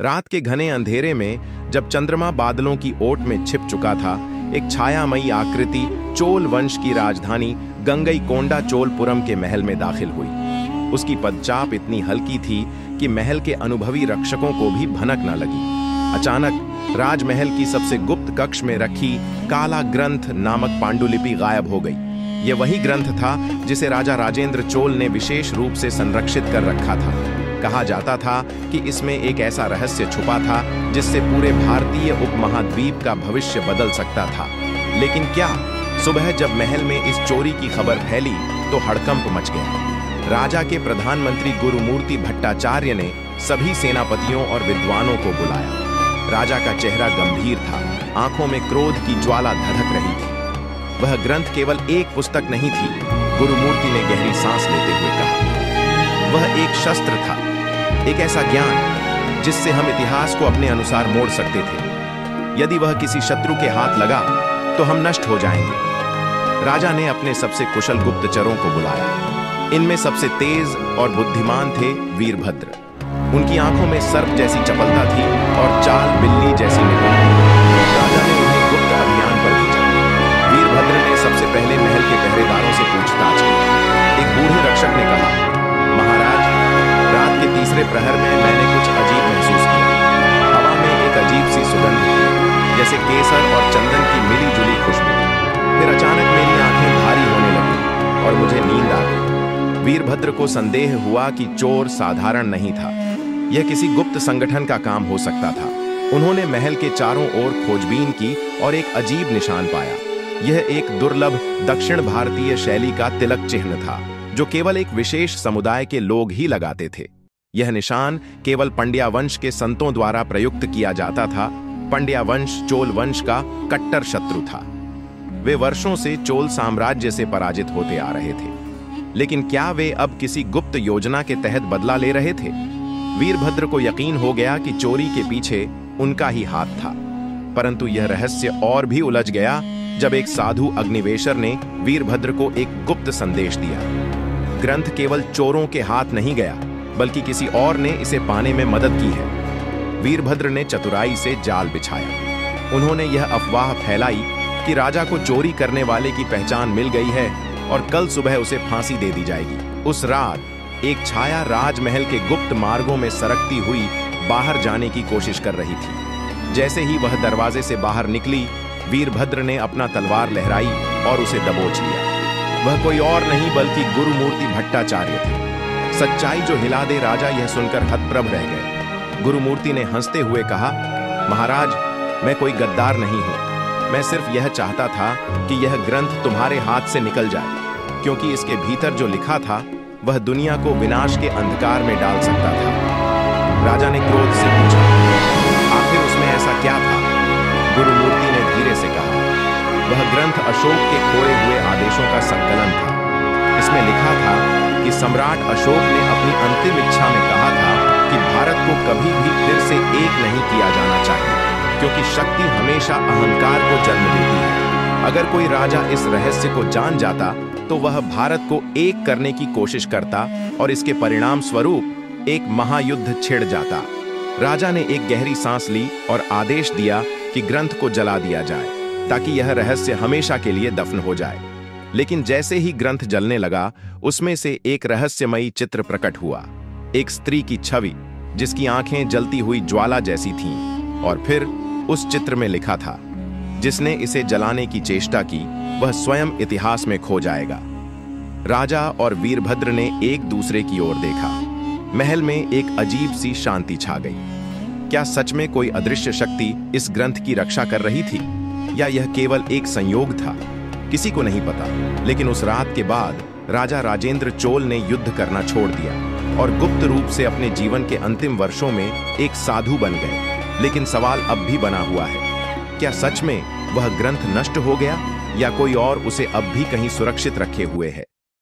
रात के घने अंधेरे में जब चंद्रमा बादलों की ओट में छिप चुका था, एक छायामयी आकृति चोल वंश की राजधानी गंगईकोंडा चोलपुरम के महल में दाखिल हुई। उसकी पदचाप इतनी हल्की थी कि महल के अनुभवी रक्षकों को भी भनक न लगी। अचानक राजमहल की सबसे गुप्त कक्ष में रखी काला ग्रंथ नामक पांडुलिपि गायब हो गई। यह वही ग्रंथ था जिसे राजा राजेंद्र चोल ने विशेष रूप से संरक्षित कर रखा था। कहा जाता था कि इसमें एक ऐसा रहस्य छुपा था जिससे पूरे भारतीय उपमहाद्वीप का भविष्य बदल सकता था। लेकिन क्या? सुबह जब महल में इस चोरी की खबर फैली तो हड़कंप मच गया। राजा के प्रधानमंत्री गुरुमूर्ति भट्टाचार्य ने सभी सेनापतियों और विद्वानों को बुलाया। राजा का चेहरा गंभीर था, आंखों में क्रोध की ज्वाला धधक रही थी। वह ग्रंथ केवल एक पुस्तक नहीं थी, गुरुमूर्ति ने गहरी सांस लेते हुए कहा। वह एक शस्त्र था, एक ऐसा ज्ञान जिससे हम इतिहास को अपने अनुसार मोड़ सकते थे। यदि वह किसी शत्रु के हाथ लगा तो हम नष्ट हो जाएंगे। राजा ने अपने सबसे कुशल गुप्तचरों को बुलाया। इनमें सबसे तेज और बुद्धिमान थे वीरभद्र। उनकी आंखों में सर्प जैसी चपलता थी और चाल बिल्ली जैसी निपुण। राजा ने उन्हें गुप्त अभियान पर भेजा। वीरभद्र ने सबसे पहले महल के पहरेदारों से पूछताछ की। एक बूढ़े रक्षक ने कहा, महाराज, रात के तीसरे प्रहर में मैंने कुछ अजीब महसूस किया। हवा में एक अजीब सी सुगंध थी, जैसे केसर और चंदन की मिली जुली खुशबू। फिर अचानक मेरी आंखें भारी होने लगी और मुझे नींद आ गई। वीरभद्र को संदेह हुआ कि चोर साधारण नहीं था, यह किसी गुप्त संगठन का काम हो सकता था। उन्होंने महल के चारों ओर खोजबीन की और एक अजीब निशान पाया। यह एक दुर्लभ दक्षिण भारतीय शैली का तिलक चिन्ह था, जो केवल एक विशेष समुदाय के लोग ही लगाते थे। यह निशान केवल पंड्या वंश के संतों द्वारा प्रयुक्त किया जाता था। पंड्या वंश चोल वंश का कट्टर शत्रु था। वे वर्षों से चोल साम्राज्य से पराजित होते आ रहे थे। लेकिन क्या वे अब किसी गुप्त योजना के तहत बदला ले रहे थे? वीरभद्र को यकीन हो गया कि चोरी के पीछे उनका ही हाथ था। परंतु यह रहस्य और भी उलझ गया जब एक साधु अग्निवेशर ने वीरभद्र को एक गुप्त संदेश दिया। ग्रंथ केवल चोरों के हाथ नहीं गया, बल्कि किसी और ने इसे पाने में मदद की है। वीरभद्र ने चतुराई से जाल बिछाया। उन्होंने यह अफवाह फैलाई कि राजा को चोरी करने वाले की पहचान मिल गई है और कल सुबह उसे फांसी दे दी जाएगी। उस रात एक छाया राजमहल के गुप्त मार्गों में सरकती हुई बाहर जाने की कोशिश कर रही थी। जैसे ही वह दरवाजे से बाहर निकली, वीरभद्र ने अपना तलवार लहराई और उसे दबोच लिया। वह कोई और नहीं बल्कि गुरुमूर्ति भट्टाचार्य थे। सच्चाई जो हिला दे, राजा यह सुनकर हतप्रभ रह गए। गुरुमूर्ति ने हंसते हुए कहा, महाराज, मैं कोई गद्दार नहीं हूं। मैं सिर्फ यह चाहता था कि यह ग्रंथ तुम्हारे हाथ से निकल जाए, क्योंकि इसके भीतर जो लिखा था वह दुनिया को विनाश के अंधकार में डाल सकता था। राजा ने क्रोध से पूछा, आखिर उसमें ऐसा क्या था? गुरुमूर्ति ने धीरे से कहा, वह ग्रंथ अशोक के खोए हुए आदेशों का संकलन था। इसमें लिखा था कि सम्राट अशोक ने अपनी अंतिम इच्छा में कहा था कि भारत को कभी भी फिर से एक नहीं किया जाना चाहिए, क्योंकि शक्ति हमेशा अहंकार को जन्म देती है। अगर कोई राजा इस रहस्य को जान जाता तो वह भारत को एक करने की कोशिश करता और इसके परिणाम स्वरूप एक महायुद्ध छिड़ जाता। राजा ने एक गहरी सांस ली और आदेश दिया कि ग्रंथ को जला दिया जाए, ताकि यह रहस्य हमेशा के लिए दफन हो जाए। लेकिन जैसे ही ग्रंथ जलने लगा, उसमें से एक रहस्यमयी चित्र प्रकट हुआ। एक स्त्री की छवि जिसकी आंखें जलती हुई ज्वाला जैसी थीं। और फिर उस चित्र में लिखा था, जिसने इसे जलाने की चेष्टा की वह स्वयं इतिहास में खो जाएगा। राजा और वीरभद्र ने एक दूसरे की ओर देखा। महल में एक अजीब सी शांति छा गई। क्या सच में कोई अदृश्य शक्ति इस ग्रंथ की रक्षा कर रही थी, या यह केवल एक संयोग था? किसी को नहीं पता। लेकिन उस रात के बाद राजा राजेंद्र चोल ने युद्ध करना छोड़ दिया और गुप्त रूप से अपने जीवन के अंतिम वर्षों में एक साधु बन गए। लेकिन सवाल अब भी बना हुआ है, क्या सच में वह ग्रंथ नष्ट हो गया, या कोई और उसे अब भी कहीं सुरक्षित रखे हुए है?